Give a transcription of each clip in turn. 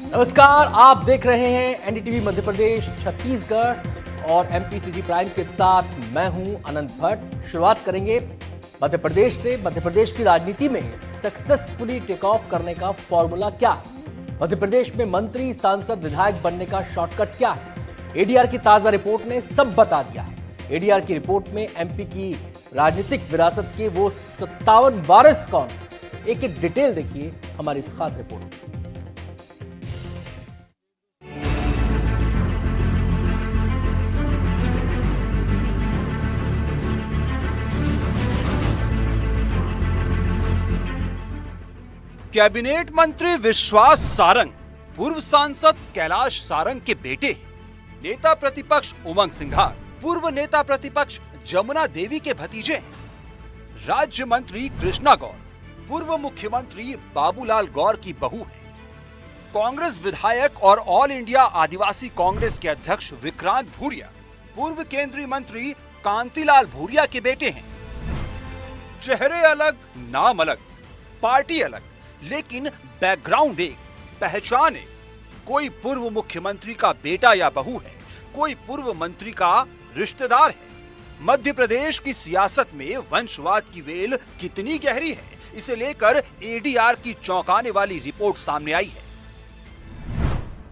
नमस्कार, आप देख रहे हैं एनडीटीवी मध्य प्रदेश छत्तीसगढ़ और एमपीसीजी प्राइम के साथ मैं हूं अनंत भट्ट। शुरुआत करेंगे मध्य प्रदेश से। मध्य प्रदेश की राजनीति में सक्सेसफुली टेक ऑफ करने का फॉर्मूला क्या है? मध्य प्रदेश में मंत्री, सांसद, विधायक बनने का शॉर्टकट क्या है? एडीआर की ताजा रिपोर्ट ने सब बता दिया है। एडीआर की रिपोर्ट में एमपी की राजनीतिक विरासत के वो 57 वारिस कौन? एक एक डिटेल देखिए हमारी इस खास रिपोर्ट में। कैबिनेट मंत्री विश्वास सारंग पूर्व सांसद कैलाश सारंग के बेटे, नेता प्रतिपक्ष उमंग सिंघार पूर्व नेता प्रतिपक्ष जमुना देवी के भतीजे, राज्य मंत्री कृष्णा गौर पूर्व मुख्यमंत्री बाबूलाल गौर की बहू है, कांग्रेस विधायक और ऑल इंडिया आदिवासी कांग्रेस के अध्यक्ष विक्रांत भूरिया पूर्व केंद्रीय मंत्री कांतिलाल भूरिया के बेटे हैं। चेहरे अलग, नाम अलग, पार्टी अलग, लेकिन बैकग्राउंड एक, पहचान एक। कोई पूर्व मुख्यमंत्री का बेटा या बहू है, कोई पूर्व मंत्री का रिश्तेदार है। मध्य प्रदेश की सियासत में वंशवाद की वेल कितनी गहरी है, इसे लेकर एडीआर की चौंकाने वाली रिपोर्ट सामने आई है।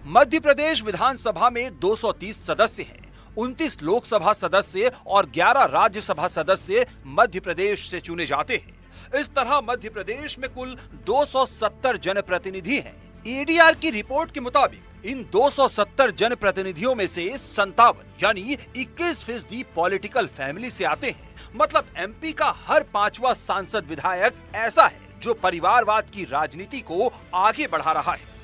मध्य प्रदेश विधानसभा में 230 सदस्य हैं, 29 लोकसभा सदस्य और 11 राज्यसभा सदस्य मध्य प्रदेश से चुने जाते हैं। इस तरह मध्य प्रदेश में कुल 270 जनप्रतिनिधि हैं। एडीआर की रिपोर्ट के मुताबिक इन 270 जनप्रतिनिधियों में से 57 यानी 21% पॉलिटिकल फैमिली से आते हैं। मतलब एमपी का हर 5वां सांसद विधायक ऐसा है जो परिवारवाद की राजनीति को आगे बढ़ा रहा है।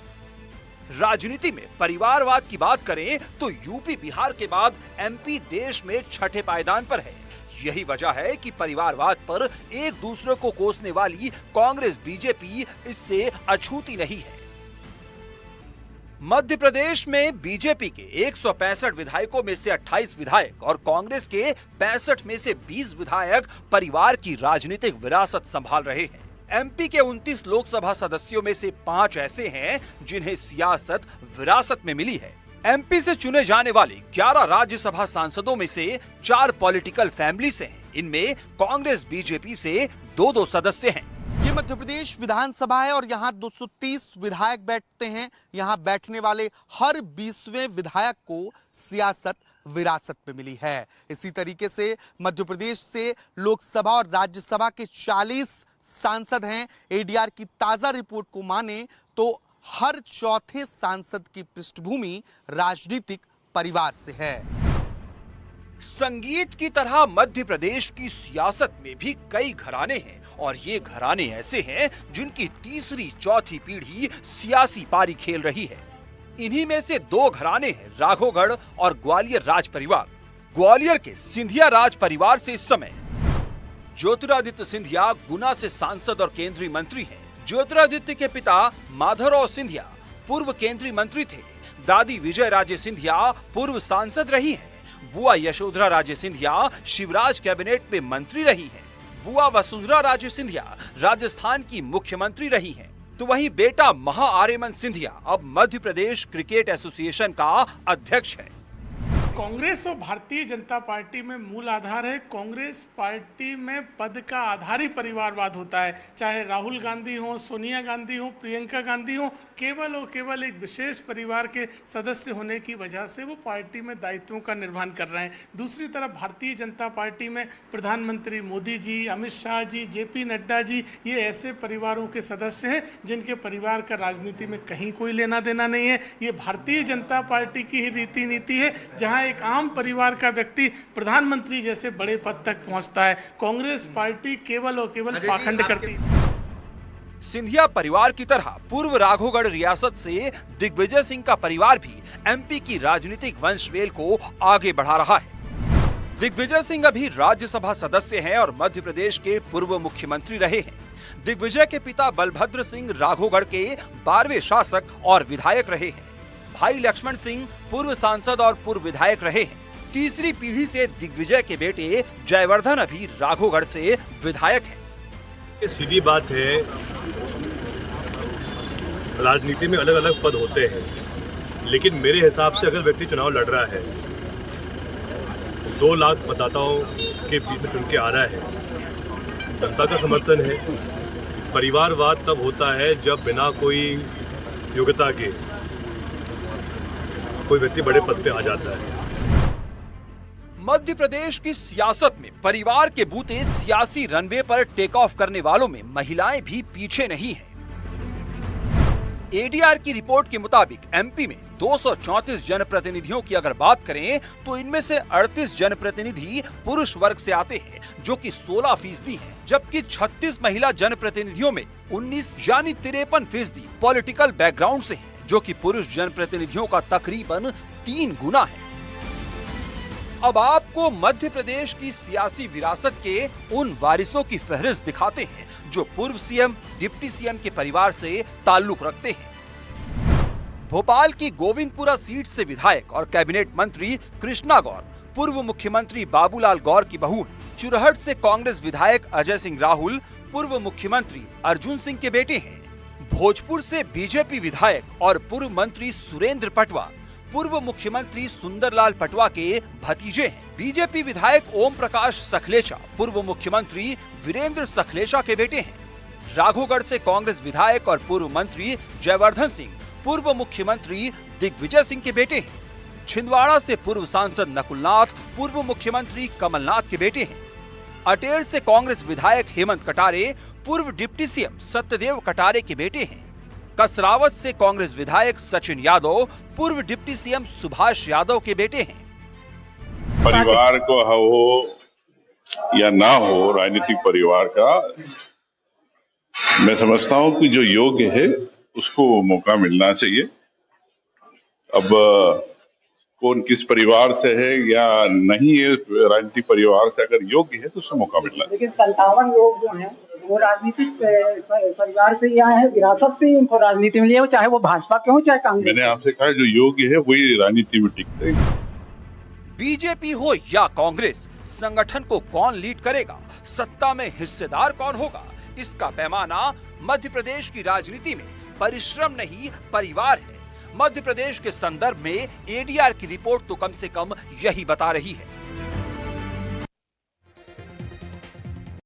राजनीति में परिवारवाद की बात करें तो यूपी बिहार के बाद एमपी देश में छठे पायदान पर है। यही वजह है कि परिवारवाद पर एक दूसरे को कोसने वाली कांग्रेस बीजेपी इससे अछूती नहीं है। मध्य प्रदेश में बीजेपी के 165 विधायकों में से 28 विधायक और कांग्रेस के 65 में से 20 विधायक परिवार की राजनीतिक विरासत संभाल रहे हैं। एमपी के 29 लोकसभा सदस्यों में से 5 ऐसे हैं जिन्हें सियासत विरासत में मिली है। एमपी से चुने जाने वाले 11 राज्यसभा सांसदों में से 4 पॉलिटिकल फैमिली से हैं। इनमें कांग्रेस बीजेपी से 2-2 सदस्य हैं। ये मध्य प्रदेश विधानसभा है और यहाँ 230 विधायक बैठते हैं। यहाँ बैठने वाले हर 20वें विधायक को सियासत विरासत में मिली है। इसी तरीके से मध्य प्रदेश से लोकसभा और राज्यसभा के 40 सांसद हैं। एडीआर की ताजा रिपोर्ट को माने तो हर चौथे सांसद की पृष्ठभूमि राजनीतिक परिवार से है। संगीत की तरह मध्य प्रदेश की सियासत में भी कई घराने हैं और ये घराने ऐसे हैं जिनकी तीसरी चौथी पीढ़ी सियासी पारी खेल रही है। इन्हीं में से 2 घराने हैं राघोगढ़ और ग्वालियर राज परिवार। ग्वालियर के सिंधिया राज परिवार से इस समय ज्योतिरादित्य सिंधिया गुना से सांसद और केंद्रीय मंत्री हैं। ज्योतिरादित्य के पिता माधवराव सिंधिया पूर्व केंद्रीय मंत्री थे। दादी विजय राजे सिंधिया पूर्व सांसद रही हैं। बुआ यशोधरा राजे सिंधिया शिवराज कैबिनेट में मंत्री रही हैं। बुआ वसुंधरा राजे सिंधिया राजस्थान की मुख्यमंत्री रही हैं। तो वहीं बेटा महाआर्यमन सिंधिया अब मध्य प्रदेश क्रिकेट एसोसिएशन का अध्यक्ष है। कांग्रेस और भारतीय जनता पार्टी में मूल आधार है। कांग्रेस पार्टी में पद का आधार ही परिवारवाद होता है। चाहे राहुल गांधी हो, सोनिया गांधी हो, प्रियंका गांधी हो, केवल और केवल एक विशेष परिवार के सदस्य होने की वजह से वो पार्टी में दायित्वों का निर्वहन कर रहे हैं। दूसरी तरफ भारतीय जनता पार्टी में प्रधानमंत्री मोदी जी, अमित शाह जी, जेपी नड्डा जी, ये ऐसे परिवारों के सदस्य हैं जिनके परिवार का राजनीति में कहीं कोई लेना देना नहीं है। ये भारतीय जनता पार्टी की ही रीति नीति है जहां एक आम परिवार का व्यक्ति प्रधानमंत्री जैसे बड़े पद तक पहुंचता है। कांग्रेस पार्टी केवल और केवल पाखंड करती है। सिंधिया परिवार की तरह पूर्व राघोगढ़ रियासत से दिग्विजय सिंह का परिवार भी एमपी की राजनीतिक वंशवेल को आगे बढ़ा रहा है। दिग्विजय सिंह अभी राज्यसभा सदस्य हैं और मध्य प्रदेश के पूर्व मुख्यमंत्री रहे हैं। दिग्विजय के पिता बलभद्र सिंह राघोगढ़ के 12वें शासक और विधायक रहे हैं। भाई लक्ष्मण सिंह पूर्व सांसद और पूर्व विधायक रहे हैं। तीसरी पीढ़ी से दिग्विजय के बेटे जयवर्धन अभी राघोगढ़ से विधायक हैं। सीधी बात है, राजनीति में अलग अलग पद होते हैं, लेकिन मेरे हिसाब से अगर व्यक्ति चुनाव लड़ रहा है, 2 लाख मतदाताओं के बीच में चुन के आ रहा है, जनता का समर्थन है। परिवारवाद तब होता है जब बिना कोई योग्यता के कोई व्यक्ति बड़े पद पे आ जाता है। मध्य प्रदेश की सियासत में परिवार के बूते सियासी रनवे पर टेक ऑफ करने वालों में महिलाएं भी पीछे नहीं हैं। एडीआर की रिपोर्ट के मुताबिक एमपी में 234 जनप्रतिनिधियों की अगर बात करें तो इनमें से 38 जनप्रतिनिधि पुरुष वर्ग से आते हैं, जो कि 16% है, जबकि 36 महिला जनप्रतिनिधियों में 19 यानी 53% पॉलिटिकल बैकग्राउंड से हैं, जो कि पुरुष जनप्रतिनिधियों का तकरीबन 3 गुना है। अब आपको मध्य प्रदेश की सियासी विरासत के उन वारिसों की फहरिस्त दिखाते हैं जो पूर्व सीएम, डिप्टी सीएम के परिवार से ताल्लुक रखते हैं। भोपाल की गोविंदपुरा सीट से विधायक और कैबिनेट मंत्री कृष्णा गौर पूर्व मुख्यमंत्री बाबूलाल गौर की बहू हैं। चुरहट से कांग्रेस विधायक अजय सिंह राहुल पूर्व मुख्यमंत्री अर्जुन सिंह के बेटे हैं। भोजपुर से बीजेपी विधायक और पूर्व मंत्री सुरेंद्र पटवा पूर्व मुख्यमंत्री सुंदरलाल पटवा के भतीजे हैं। बीजेपी विधायक ओम प्रकाश सखलेचा पूर्व मुख्यमंत्री वीरेंद्र सखलेचा के बेटे हैं। राघोगढ़ से कांग्रेस विधायक और पूर्व मंत्री जयवर्धन सिंह पूर्व मुख्यमंत्री दिग्विजय सिंह के बेटे हैं। छिंदवाड़ा से पूर्व सांसद नकुलनाथ पूर्व मुख्यमंत्री कमलनाथ के बेटे हैं। अटेर से कांग्रेस विधायक हेमंत कटारे पूर्व डिप्टी सीएम सत्यदेव कटारे के बेटे हैं। कसरावत से कांग्रेस विधायक सचिन यादव पूर्व डिप्टी सीएम सुभाष यादव के बेटे हैं। परिवार को हो या ना हो राजनीतिक परिवार का, मैं समझता हूं कि जो योग्य है उसको मौका मिलना चाहिए। अब कौन किस परिवार से है या नहीं है, राजनीतिक परिवार से अगर योग्य है तो उसको मौका मिलना चाहिए। लेकिन 57 लोग जो हैं वो राजनीतिक परिवार से या है, विरासत से उनको राजनीति में लिया, चाहे वो भाजपा के हो चाहे कांग्रेस। मैंने आपसे कहा जो योग्य है वही राजनीति में टिकते हैं। बीजेपी हो या कांग्रेस, संगठन को कौन लीड करेगा, सत्ता में हिस्सेदार कौन होगा, इसका पैमाना मध्य प्रदेश की राजनीति में परिश्रम नहीं परिवार है। मध्य प्रदेश के संदर्भ में एडीआर की रिपोर्ट तो कम से कम यही बता रही है।